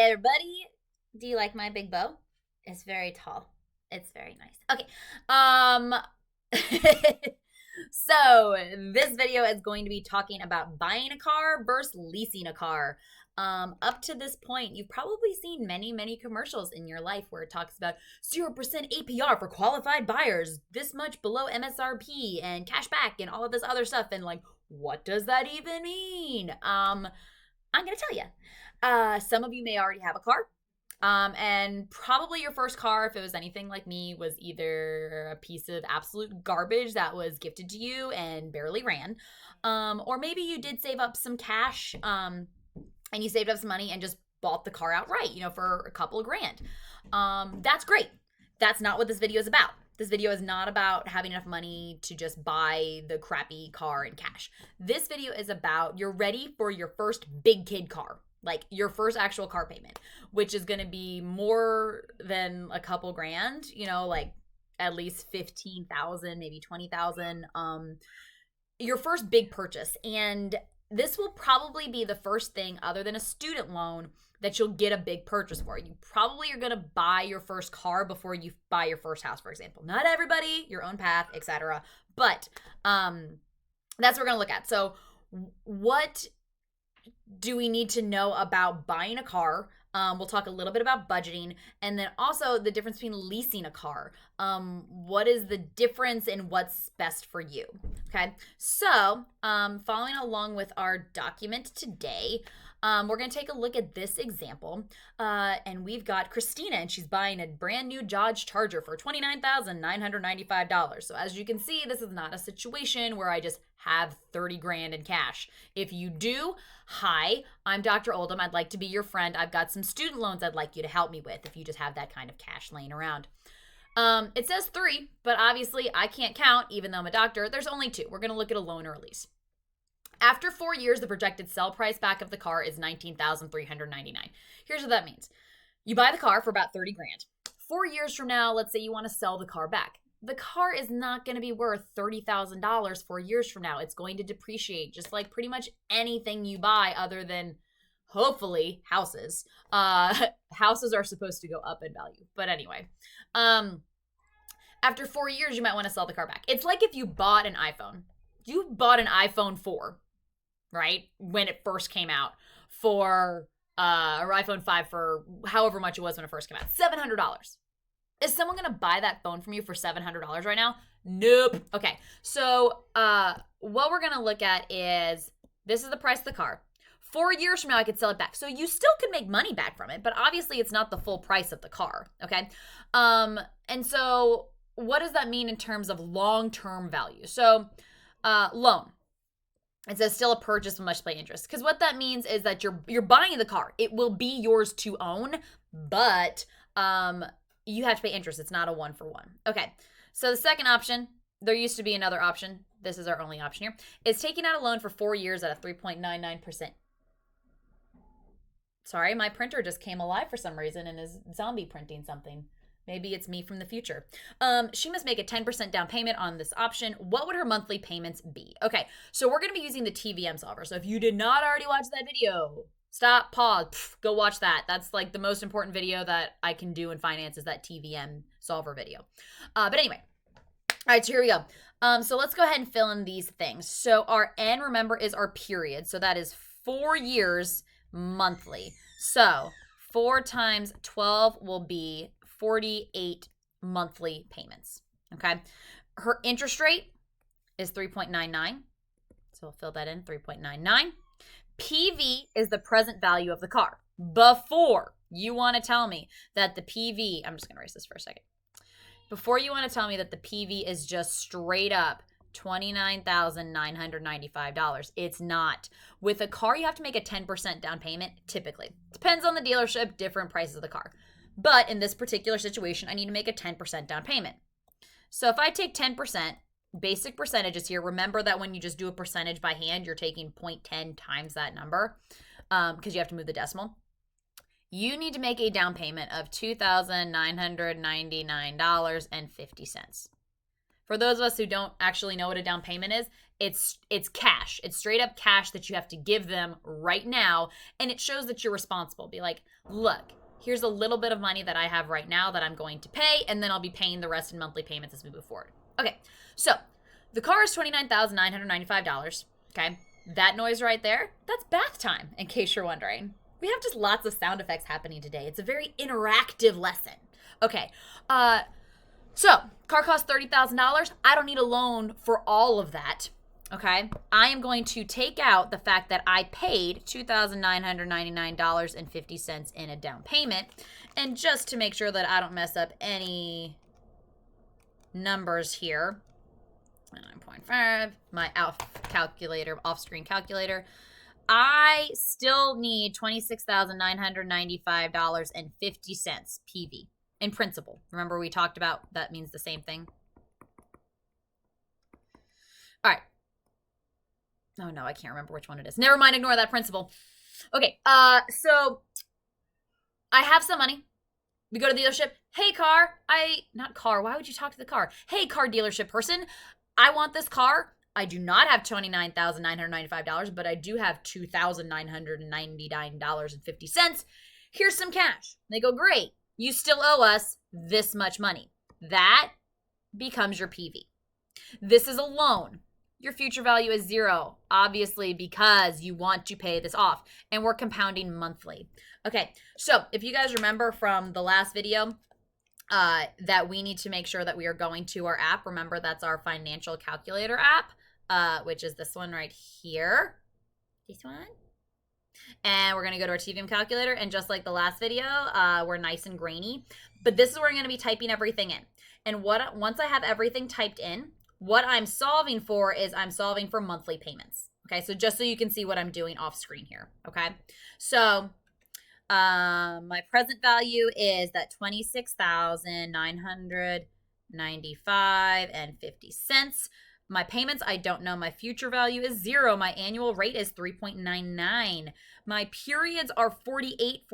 everybody. Do you like my big bow? It's very tall. It's very nice. Okay. Um so this video is going to be talking about buying a car versus leasing a car. Up to this point, you've probably seen many commercials in your life where it talks about 0% APR for qualified buyers, this much below MSRP and cash back and all of this other stuff. And like, what does that even mean? I'm going to tell you. Some of you may already have a car. And probably your first car, if it was anything like me, was either a piece of absolute garbage that was gifted to you and barely ran. Or maybe you did save up some cash, and you saved up some money and just bought the car outright, for a couple of grand. That's great. That's not what this video is about. This video is not about having enough money to just buy the crappy car in cash. This video is about you're ready for your first big kid car, like your first actual car payment, which is going to be more than a couple grand, like at least 15,000, maybe 20,000. Your first big purchase. And this will probably be the first thing other than a student loan that you'll get a big purchase for. You probably are going to buy your first car before you buy your first house, for example. Not everybody, your own path, etc. But that's what we're going to look at. So what do we need to know about buying a car? We'll talk a little bit about budgeting, and then also the difference between leasing a car. What is the difference and what's best for you? Okay, so following along with our document today, we're going to take a look at this example, and we've got Christina, and she's buying a brand new Dodge Charger for $29,995. So as you can see, this is not a situation where I just have 30 grand in cash. If you do, hi, I'm Dr. Oldham. I'd like to be your friend. I've got some student loans I'd like you to help me with if you just have that kind of cash laying around. It says 3, but obviously I can't count, even though I'm a doctor. There's only 2. We're going to look at a loan or a lease. After 4 years, the projected sell price back of the car is $19,399. Here's what that means. You buy the car for about 30 grand. 4 years from now, let's say you want to sell the car back. The car is not going to be worth $30,000 4 years from now. It's going to depreciate, just like pretty much anything you buy other than, hopefully, houses. Houses are supposed to go up in value. But anyway, after 4 years, you might want to sell the car back. It's like if you bought an iPhone. You bought an iPhone 4, right, when it first came out, or iPhone 5 for however much it was when it first came out, $700. Is someone going to buy that phone from you for $700 right now? Nope. Okay, so what we're going to look at is, this is the price of the car. 4 years from now, I could sell it back. So you still could make money back from it, but obviously it's not the full price of the car, okay? And so what does that mean in terms of long-term value? So loan. It says still a purchase with much pay interest. Because what that means is that you're buying the car. It will be yours to own, but you have to pay interest. It's not a 1-for-1. Okay, so the second option, there used to be another option. This is our only option here. Is taking out a loan for 4 years at a 3.99%. Sorry, my printer just came alive for some reason and is zombie printing something. Maybe it's me from the future. She must make a 10% down payment on this option. What would her monthly payments be? Okay, so we're going to be using the TVM solver. So if you did not already watch that video, stop, pause, go watch that. That's like the most important video that I can do in finance is that TVM solver video. But anyway, all right, so here we go. So let's go ahead and fill in these things. So our N, remember, is our period. So that is 4 years monthly. So 4 times 12 will be 48 monthly payments, okay? Her interest rate is 3.99, so we'll fill that in, 3.99. PV is the present value of the car. Before you want to tell me that the PV, I'm just going to erase this for a second. Before you want to tell me that the PV is just straight up $29,995. It's not. With a car, you have to make a 10% down payment, typically. Depends on the dealership, different prices of the car. But in this particular situation, I need to make a 10% down payment. So if I take 10%, basic percentages here, remember that when you just do a percentage by hand, you're taking 0.10 times that number because you have to move the decimal. You need to make a down payment of $2,999.50. For those of us who don't actually know what a down payment is, it's cash. It's straight up cash that you have to give them right now, and it shows that you're responsible. Be like, look, here's a little bit of money that I have right now that I'm going to pay, and then I'll be paying the rest in monthly payments as we move forward. Okay, so the car is $29,995. Okay, that noise right there, that's bath time, in case you're wondering. We have just lots of sound effects happening today. It's a very interactive lesson. Okay, so car costs $30,000. I don't need a loan for all of that. Okay, I am going to take out the fact that I paid $2,999.50 in a down payment. And just to make sure that I don't mess up any numbers here, 9.5, my off-screen calculator, I still need $26,995.50 PV in principal. Remember we talked about that means the same thing? All right. Oh, no, I can't remember which one it is. Never mind, ignore that principle. Okay, so I have some money. We go to the dealership. Hey, not car. Why would you talk to the car? Hey, car dealership person. I want this car. I do not have $29,995, but I do have $2,999.50. Here's some cash. They go, great. You still owe us this much money. That becomes your PV. This is a loan. Your future value is zero, obviously, because you want to pay this off. And we're compounding monthly. Okay, so if you guys remember from the last video that we need to make sure that we are going to our app. Remember, that's our financial calculator app, which is this one right here. This one. And we're going to go to our TVM calculator. And just like the last video, we're nice and grainy. But this is where I'm going to be typing everything in. And once I have everything typed in, what I'm solving for is I'm solving for monthly payments. Okay, so just so you can see what I'm doing off screen here. Okay, so my present value is that $26,995.50. My payments, I don't know. My future value is zero. My annual rate is 3.99. My periods are 48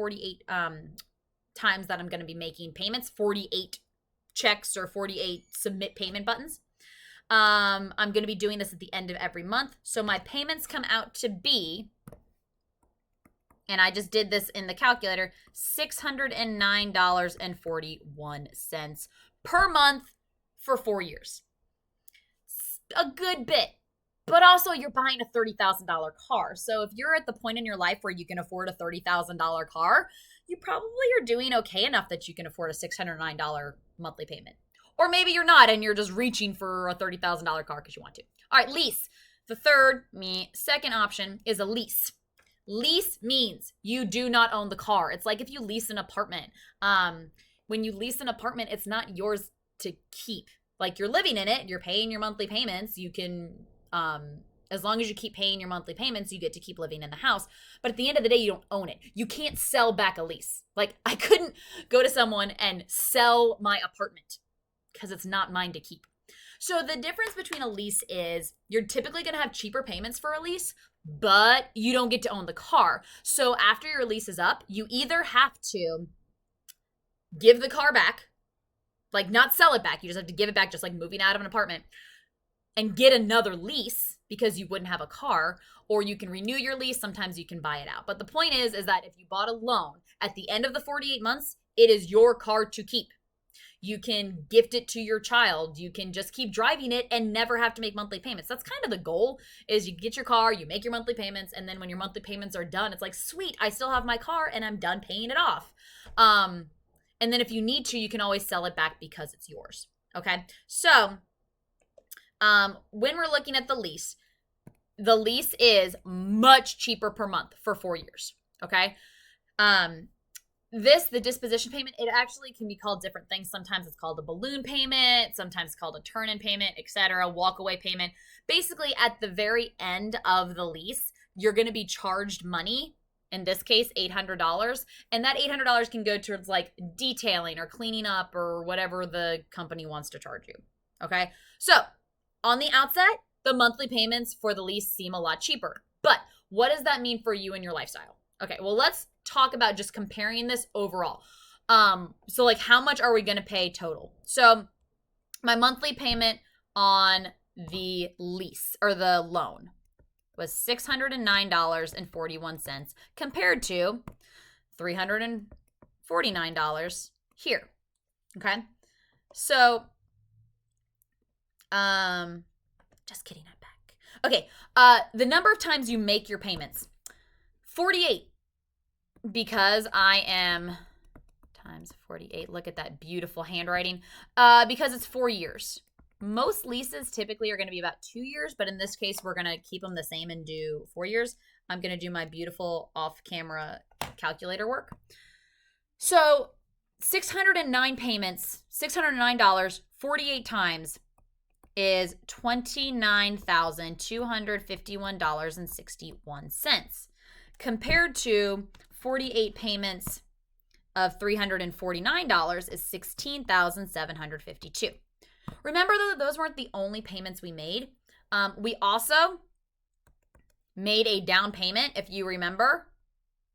times that I'm going to be making payments, 48 checks or 48 submit payment buttons. I'm going to be doing this at the end of every month. So my payments come out to be, and I just did this in the calculator, $609.41 per month for 4 years. A good bit. But also you're buying a $30,000 car. So if you're at the point in your life where you can afford a $30,000 car, you probably are doing okay enough that you can afford a $609 monthly payment. Or maybe you're not and you're just reaching for a $30,000 car because you want to. All right, lease. The second option is a lease. Lease means you do not own the car. It's like if you lease an apartment. When you lease an apartment, it's not yours to keep. Like you're living in it, you're paying your monthly payments. You can, as long as you keep paying your monthly payments, you get to keep living in the house. But at the end of the day, you don't own it. You can't sell back a lease. Like I couldn't go to someone and sell my apartment because it's not mine to keep. So the difference between a lease is you're typically going to have cheaper payments for a lease, but you don't get to own the car. So after your lease is up, you either have to give the car back, like not sell it back. You just have to give it back, just like moving out of an apartment, and get another lease because you wouldn't have a car, or you can renew your lease. Sometimes you can buy it out. But the point is that if you bought a loan at the end of the 48 months, it is your car to keep. You can gift it to your child. You can just keep driving it and never have to make monthly payments. That's kind of the goal, is you get your car, you make your monthly payments, and then when your monthly payments are done, it's like, sweet, I still have my car and I'm done paying it off. And then if you need to, you can always sell it back because it's yours. Okay. So when we're looking at the lease is much cheaper per month for 4 years. Okay. The disposition payment, it actually can be called different things. Sometimes it's called a balloon payment, sometimes it's called a turn-in payment, etc., walk-away payment. Basically, at the very end of the lease, you're going to be charged money, in this case, $800, and that $800 can go towards like detailing or cleaning up or whatever the company wants to charge you, okay? So, on the outset, the monthly payments for the lease seem a lot cheaper, but what does that mean for you and your lifestyle? Okay, well, let's talk about just comparing this overall. So like how much are we going to pay total? So my monthly payment on the lease or the loan was $609.41 compared to $349 here. Okay. So, just kidding, I'm back. Okay. The number of times you make your payments, 48, because I am times 48. Look at that beautiful handwriting. Because it's 4 years. Most leases typically are going to be about 2 years, but in this case, we're going to keep them the same and do 4 years. I'm going to do my beautiful off-camera calculator work. So 609 payments, $609, 48 times is $29,251.61 compared to 48 payments of $349 is $16,752. Remember, though, those weren't the only payments we made. We also made a down payment, if you remember,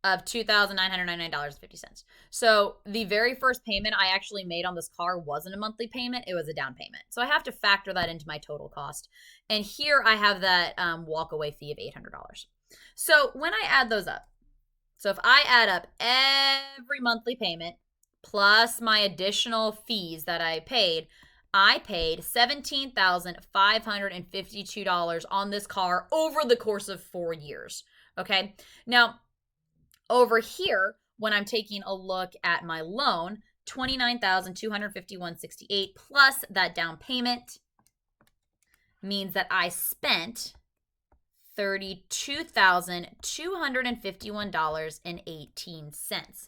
of $2,999.50. So the very first payment I actually made on this car wasn't a monthly payment. It was a down payment. So I have to factor that into my total cost. And here I have that walk-away fee of $800. So when I add those up, so if I add up every monthly payment plus my additional fees that I paid $17,552 on this car over the course of 4 years. Okay. Now, over here, when I'm taking a look at my loan, $29,251.68 plus that down payment means that I spent $32,251.18.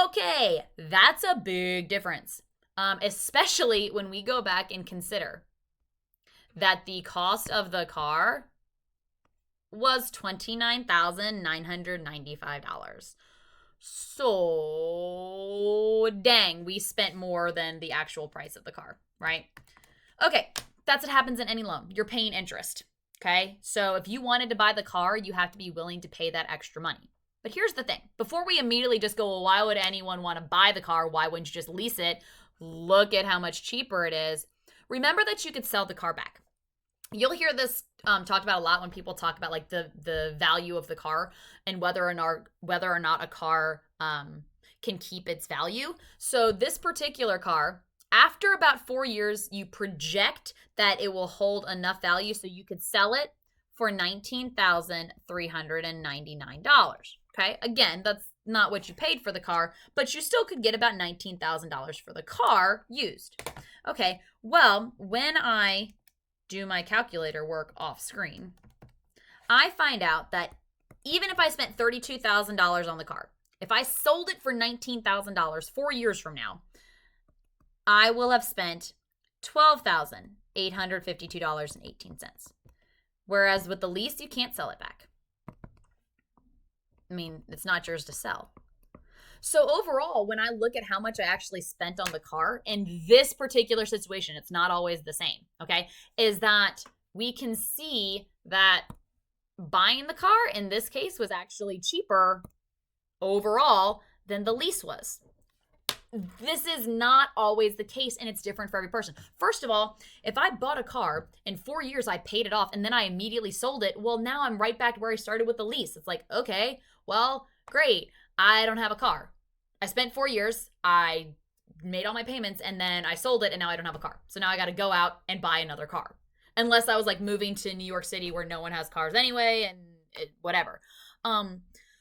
Okay, that's a big difference, especially when we go back and consider that the cost of the car was $29,995. So, dang, we spent more than the actual price of the car, right? Okay, that's what happens in any loan. You're paying interest. Okay, so if you wanted to buy the car, you have to be willing to pay that extra money. But here's the thing. Before we immediately just go, well, why would anyone want to buy the car? Why wouldn't you just lease it? Look at how much cheaper it is. Remember that you could sell the car back. You'll hear this talked about a lot when people talk about like the value of the car and whether or not a car can keep its value. So this particular car, after about 4 years, you project that it will hold enough value so you could sell it for $19,399. Okay, again, that's not what you paid for the car, but you still could get about $19,000 for the car used. Okay, well, when I do my calculator work off screen, I find out that even if I spent $32,000 on the car, if I sold it for $19,000 4 years from now, I will have spent $12,852.18. Whereas with the lease, you can't sell it back. I mean, it's not yours to sell. So overall, when I look at how much I actually spent on the car in this particular situation, it's not always the same, okay, is that we can see that buying the car in this case was actually cheaper overall than the lease was. This is not always the case, and it's different for every person. First of all, if I bought a car in 4 years, I paid it off, and then I immediately sold it, well, now I'm right back to where I started with the lease. It's like, okay, well, great. I don't have a car. I spent 4 years, I made all my payments, and then I sold it, and now I don't have a car. So now I got to go out and buy another car. Unless I was like moving to New York City where no one has cars anyway, and whatever.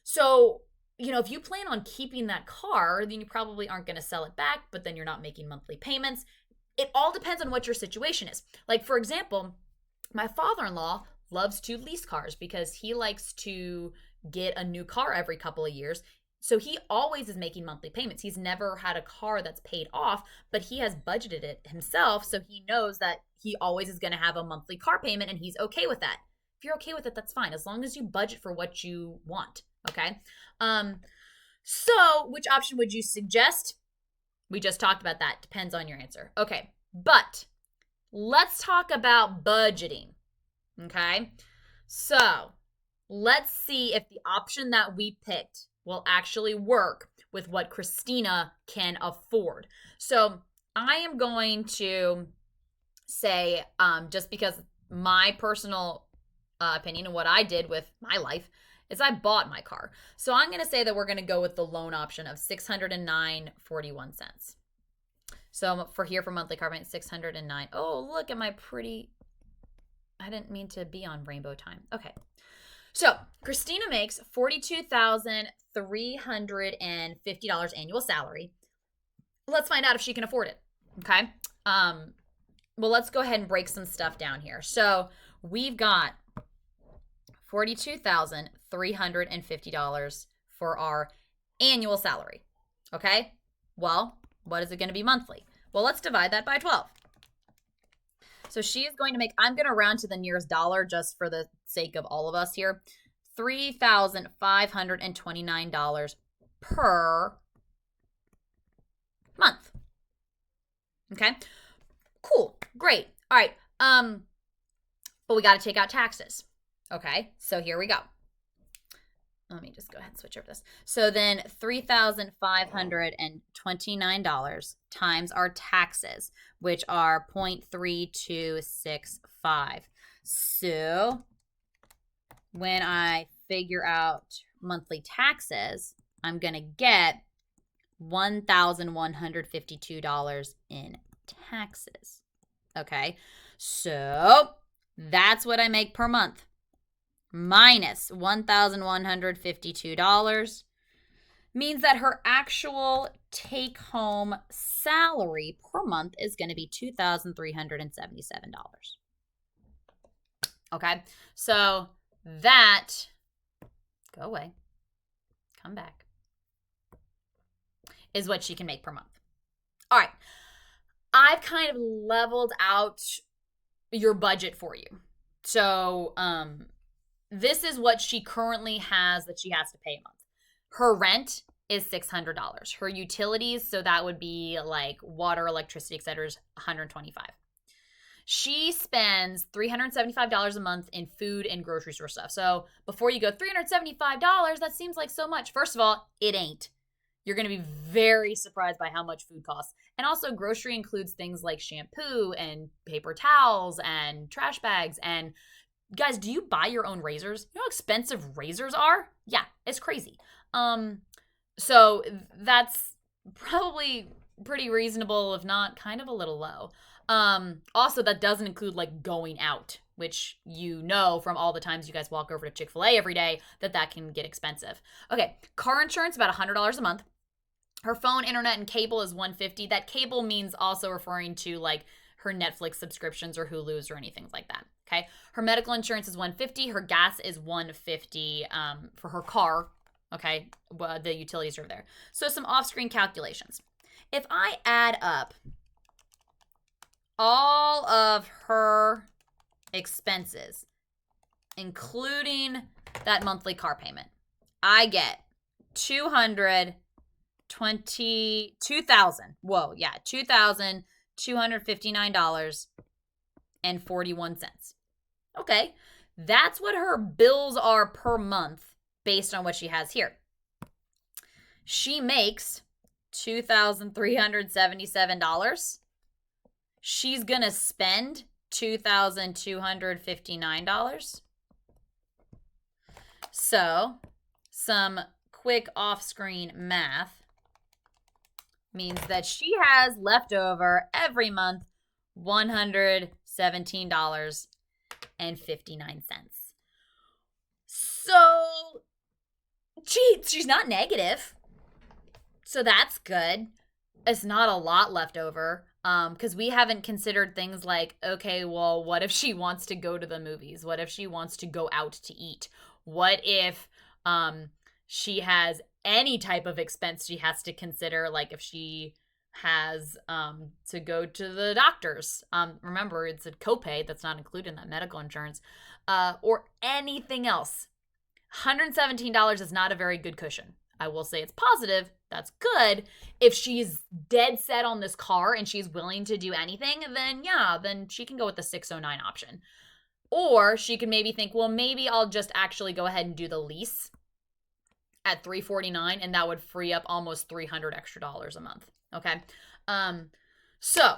So, you know, if you plan on keeping that car, then you probably aren't going to sell it back, but then you're not making monthly payments. It all depends on what your situation is. Like, for example, my father-in-law loves to lease cars because he likes to get a new car every couple of years. So he always is making monthly payments. He's never had a car that's paid off, but he has budgeted it himself. So he knows that he always is going to have a monthly car payment, and he's okay with that. If you're okay with it, that's fine, as long as you budget for what you want. Okay. So which option would you suggest? We just talked about that. Depends on your answer. Okay. But let's talk about budgeting. Okay. So let's see if the option that we picked will actually work with what Christina can afford. So I am going to say, just because my personal opinion and what I did with my life is I bought my car. So I'm going to say that we're going to go with the loan option of $609.41. So for monthly car payment, 609. Oh, look at my pretty. I didn't mean to be on rainbow time. Okay. So Christina makes $42,350 annual salary. Let's find out if she can afford it. Okay. Well, let's go ahead and break some stuff down here. So we've got $42,350 for our annual salary. Okay. Well, what is it going to be monthly? Well, let's divide that by 12. So she is going to make, I'm going to round to the nearest dollar just for the sake of all of us here, $3,529 per month. Okay. Cool. Great. All right. But we got to take out taxes. Okay. So here we go. Let me just go ahead and switch over this. So then $3,529 times our taxes, which are 0.3265. So when I figure out monthly taxes, I'm going to get $1,152 in taxes. Okay. So that's what I make per month. Minus $1,152 means that her actual take-home salary per month is going to be $2,377. Okay, so that, go away, come back, is what she can make per month. All right, I've kind of leveled out your budget for you. So, this is what she currently has that she has to pay a month. Her rent is $600. Her utilities, so that would be like water, electricity, etc., is $125. She spends $375 a month in food and grocery store stuff. So before you go, $375, that seems like so much. First of all, it ain't. You're going to be very surprised by how much food costs. And also, grocery includes things like shampoo and paper towels and trash bags. And guys, do you buy your own razors? You know how expensive razors are? Yeah, it's crazy. So that's probably pretty reasonable, if not kind of a little low. Also, that doesn't include like going out, which you know from all the times you guys walk over to Chick-fil-A every day that can get expensive. Okay, car insurance about $100 a month. Her phone, internet, and cable is $150. That cable means also referring to like her Netflix subscriptions or Hulu's or anything like that. Okay, her medical insurance is $150. Her gas is $150 for her car. Okay, well, the utilities are there. So some off-screen calculations. If I add up all of her expenses, including that monthly car payment, I get $259.41. Okay, that's what her bills are per month based on what she has here. She makes $2,377. She's going to spend $2,259. So, some quick off-screen math means that she has left over every month $117.59. So, she's not negative. So that's good. It's not a lot left over. Because we haven't considered things like, okay, well, what if she wants to go to the movies? What if she wants to go out to eat? What if she has any type of expense she has to consider, like if she has to go to the doctors. Remember, it's a copay that's not included in that medical insurance, or anything else. $117 is not a very good cushion. I will say it's positive. That's good. If she's dead set on this car and she's willing to do anything, then yeah, then she can go with the 609 option. Or she can maybe think, well, maybe I'll just actually go ahead and do the lease at $349, and that would free up almost $300 extra a month. Okay. So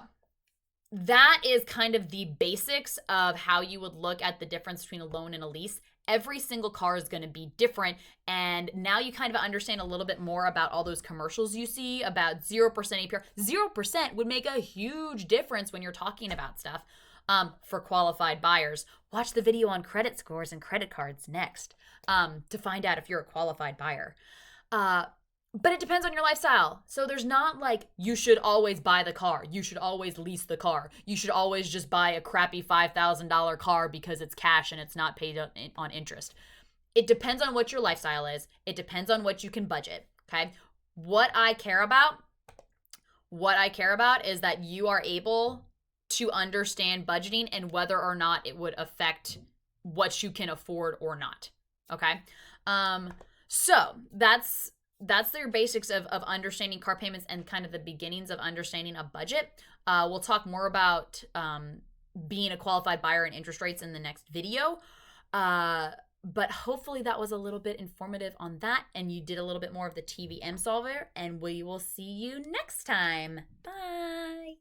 that is kind of the basics of how you would look at the difference between a loan and a lease. Every single car is going to be different. And now you kind of understand a little bit more about all those commercials you see about 0% APR. 0% would make a huge difference when you're talking about stuff for qualified buyers. Watch the video on credit scores and credit cards next to find out if you're a qualified buyer. But it depends on your lifestyle. So there's not like you should always buy the car. You should always lease the car. You should always just buy a crappy $5,000 car because it's cash and it's not paid on interest. It depends on what your lifestyle is. It depends on what you can budget. Okay. What I care about is that you are able to understand budgeting and whether or not it would affect what you can afford or not. Okay. So that's their basics of understanding car payments and kind of the beginnings of understanding a budget. We'll talk more about being a qualified buyer and interest rates in the next video. But hopefully that was a little bit informative on that, and you did a little bit more of the TVM solver, and we will see you next time. Bye.